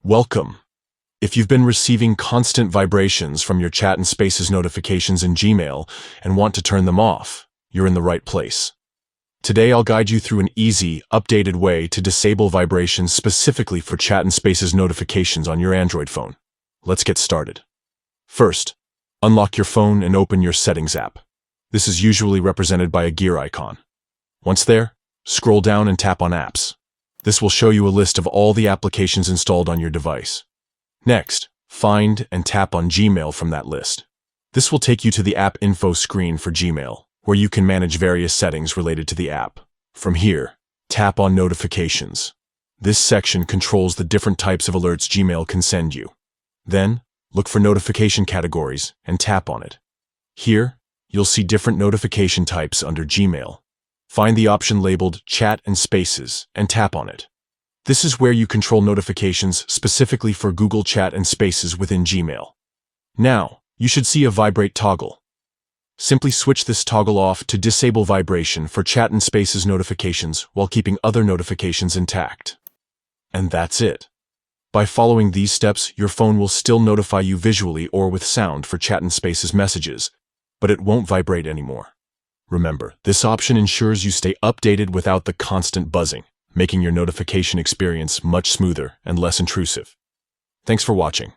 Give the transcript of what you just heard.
Welcome. If you've been receiving constant vibrations from your chat and spaces notifications in Gmail and want to turn them off, you're in the right place. Today I'll guide you through an easy, updated way to disable vibrations specifically for chat and spaces notifications on your Android phone. Let's get started. First, unlock your phone and open your Settings app. This is usually represented by a gear icon. Once there, scroll down and tap on Apps. This will show you a list of all the applications installed on your device. Next, find and tap on Gmail from that list. This will take you to the App Info screen for Gmail, where you can manage various settings related to the app. From here, tap on Notifications. This section controls the different types of alerts Gmail can send you. Then, look for notification categories and tap on it. Here, you'll see different notification types under Gmail. Find the option labeled Chat and Spaces and tap on it. This is where you control notifications specifically for Google Chat and Spaces within Gmail. Now, you should see a Vibrate toggle. Simply switch this toggle off to disable vibration for Chat and Spaces notifications while keeping other notifications intact. And that's it. By following these steps, your phone will still notify you visually or with sound for Chat and Spaces messages, but it won't vibrate anymore. Remember, this option ensures you stay updated without the constant buzzing, making your notification experience much smoother and less intrusive. Thanks for watching.